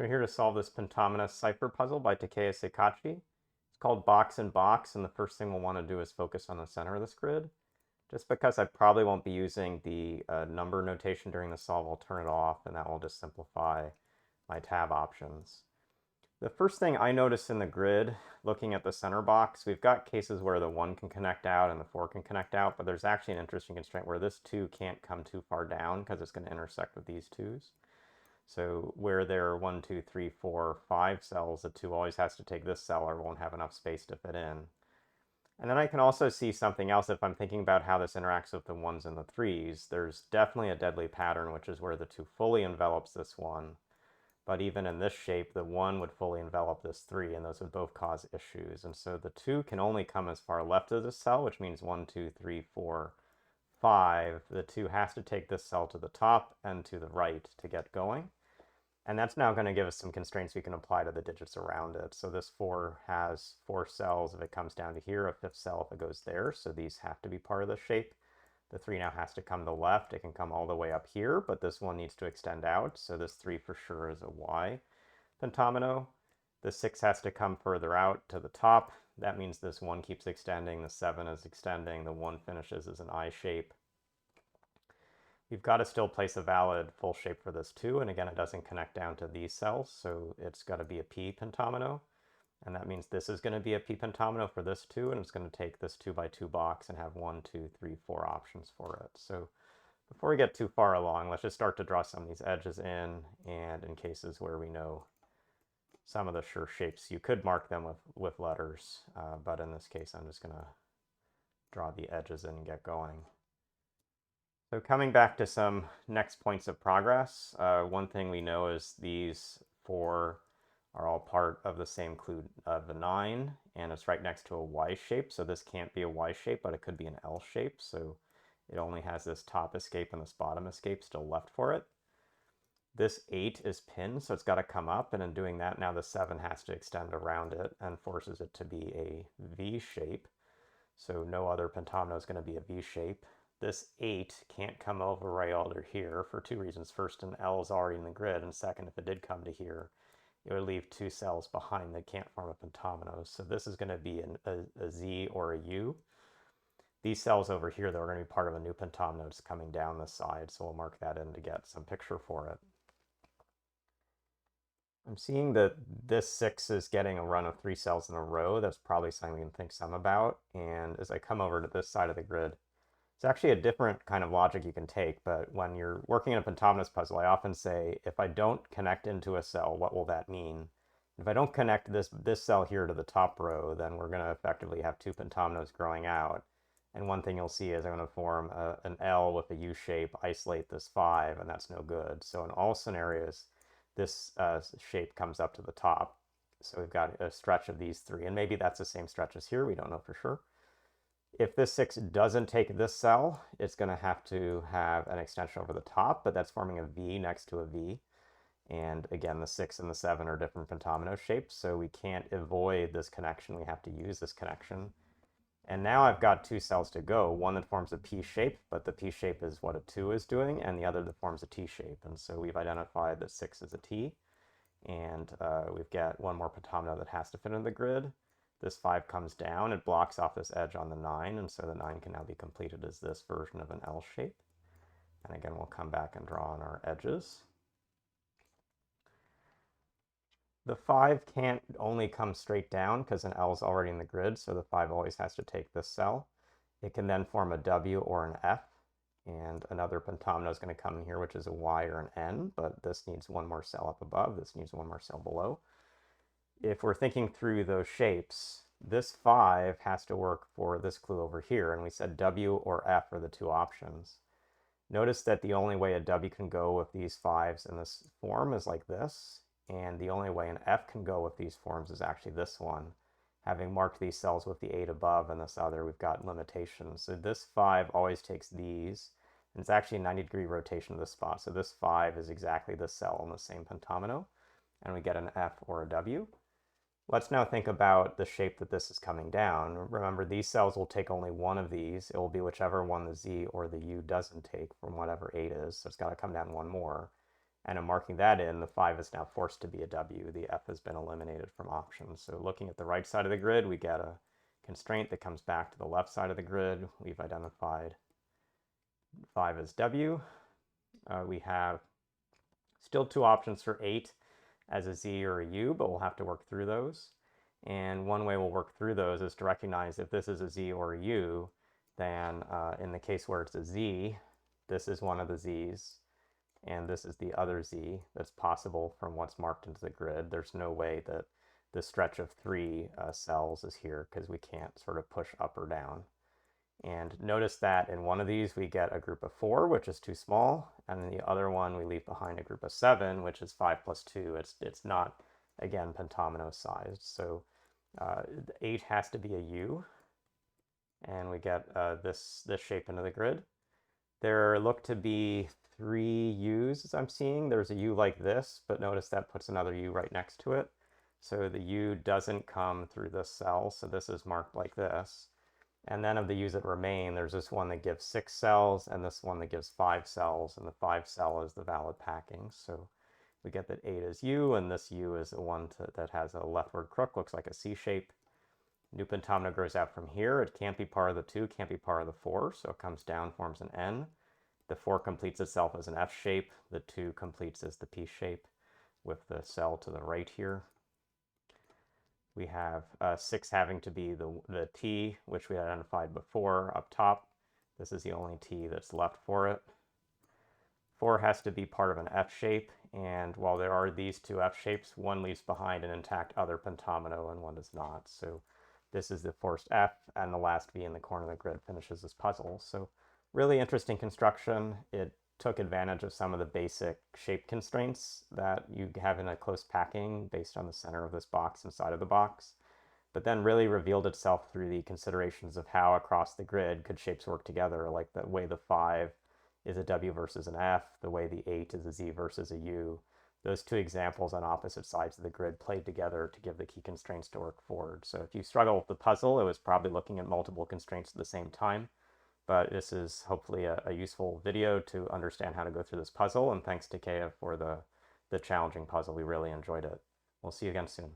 We're here to solve this Pentominous Cipher puzzle by Takeya Saikachi. It's called Box in Box, and the first thing we'll want to do is focus on the center of this grid. Just because I probably won't be using the number notation during the solve, I'll turn it off, and that will just simplify my tab options. The first thing I notice in the grid, looking at the center box, we've got cases where the 1 can connect out and the 4 can connect out, but there's actually an interesting constraint where this 2 can't come too far down because it's going to intersect with these 2's. So where there are 1, 2, 3, 4, 5 cells, the 2 always has to take this cell or won't have enough space to fit in. And then I can also see something else if I'm thinking about how this interacts with the 1's and the 3's. There's definitely a deadly pattern, which is where the 2 fully envelops this 1. But even in this shape, the 1 would fully envelop this 3, and those would both cause issues. And so the 2 can only come as far left of this cell, which means 1, 2, 3, 4, 5. The 2 has to take this cell to the top and to the right to get going. And that's now going to give us some constraints we can apply to the digits around it. So this 4 has 4 cells if it comes down to here, a 5th cell if it goes there. So these have to be part of the shape. The 3 now has to come to the left. It can come all the way up here, but this 1 needs to extend out. So this 3 for sure is a Y pentomino. The 6 has to come further out to the top. That means this 1 keeps extending. The 7 is extending. The 1 finishes as an I shape. You've got to still place a valid full shape for this 2, and again, it doesn't connect down to these cells, so it's got to be a P pentomino, and that means this is going to be a P pentomino for this 2, and it's going to take this 2 by 2 box and have 1, 2, 3, 4 options for it. So before we get too far along, let's just start to draw some of these edges in, and in cases where we know some of the sure shapes, you could mark them with letters, but in this case, I'm just going to draw the edges in and get going. So coming back to some next points of progress, one thing we know is these 4 are all part of the same clue of the 9, and it's right next to a Y shape, so this can't be a Y shape, but it could be an L shape, so it only has this top escape and this bottom escape still left for it. This 8 is pinned, so it's got to come up, and in doing that, now the 7 has to extend around it and forces it to be a V shape, so no other pentomino is going to be a V shape. This 8 can't come over right under here for 2 reasons. First, an L is already in the grid, and second, if it did come to here, it would leave 2 cells behind that can't form a pentomino. So this is going to be a Z or a U. These cells over here, though, are going to be part of a new pentomino that's coming down the side, so we'll mark that in to get some picture for it. I'm seeing that this 6 is getting a run of 3 cells in a row. That's probably something we can think some about. And as I come over to this side of the grid, it's actually a different kind of logic you can take, but when you're working in a pentominoes puzzle, I often say, if I don't connect into a cell, what will that mean? If I don't connect this cell here to the top row, then we're going to effectively have 2 pentominoes growing out. And one thing you'll see is I'm going to form an L with a U shape, isolate this 5, and that's no good. So in all scenarios, this shape comes up to the top. So we've got a stretch of these 3, and maybe that's the same stretch as here, we don't know for sure. If this 6 doesn't take this cell, it's going to have an extension over the top, but that's forming a V next to a V. And again, the 6 and the 7 are different pentomino shapes, so we can't avoid this connection. We have to use this connection. And now I've got 2 cells to go, one that forms a P shape, but the P shape is what a 2 is doing, and the other that forms a T shape. And so we've identified that 6 is a T, and we've got one more pentomino that has to fit in the grid. This 5 comes down, it blocks off this edge on the 9, and so the 9 can now be completed as this version of an L shape. And again, we'll come back and draw on our edges. The 5 can't only come straight down because an L is already in the grid, so the 5 always has to take this cell. It can then form a W or an F, and another pentomino is going to come in here, which is a Y or an N, but this needs one more cell up above, this needs one more cell below. If we're thinking through those shapes, this 5 has to work for this clue over here, and we said W or F are the 2 options. Notice that the only way a W can go with these 5s in this form is like this, and the only way an F can go with these forms is actually this one. Having marked these cells with the 8 above and this other, we've got limitations. So this 5 always takes these, and it's actually a 90-degree rotation of this spot. So this 5 is exactly this cell in the same pentomino, and we get an F or a W. Let's now think about the shape that this is coming down. Remember, these cells will take only one of these. It will be whichever one the Z or the U doesn't take from whatever 8 is, so it's got to come down one more. And in marking that in, the 5 is now forced to be a W. The F has been eliminated from options. So looking at the right side of the grid, we get a constraint that comes back to the left side of the grid. We've identified 5 as W. We have still 2 options for 8 as a Z or a U, but we'll have to work through those. And one way we'll work through those is to recognize if this is a Z or a U, then in the case where it's a Z, this is one of the Z's, and this is the other Z that's possible from what's marked into the grid. There's no way that the stretch of 3 cells is here because we can't sort of push up or down. And notice that in one of these we get a group of 4, which is too small, and in the other one we leave behind a group of 7, which is 5 plus 2. It's not, again, Pentominous sized. So 8 has to be a U, and we get this shape into the grid. There look to be 3 U's as I'm seeing. There's a U like this, but notice that puts another U right next to it. So the U doesn't come through this cell, so this is marked like this. And then of the U's that remain, there's this one that gives 6 cells and this one that gives 5 cells, and the 5 cell is the valid packing. So we get that 8 is U, and this U is the one that has a leftward crook, looks like a C shape. New pentomino grows out from here. It can't be part of the 2, can't be part of the 4, so it comes down, forms an N. The 4 completes itself as an F shape. The 2 completes as the P shape with the cell to the right here. We have 6 having to be the T, which we identified before up top. This is the only T that's left for it. 4 has to be part of an F shape, and while there are these 2 F shapes, one leaves behind an intact other pentomino and one does not. So this is the forced F, and the last V in the corner of the grid finishes this puzzle. So really interesting construction. It took advantage of some of the basic shape constraints that you have in a close packing based on the center of this box inside of the box, but then really revealed itself through the considerations of how across the grid could shapes work together, like the way the 5 is a W versus an F, the way the 8 is a Z versus a U. Those 2 examples on opposite sides of the grid played together to give the key constraints to work forward. So if you struggle with the puzzle, it was probably looking at multiple constraints at the same time. But this is hopefully a useful video to understand how to go through this puzzle, and thanks to Takeya for the challenging puzzle. We really enjoyed it. We'll see you again soon.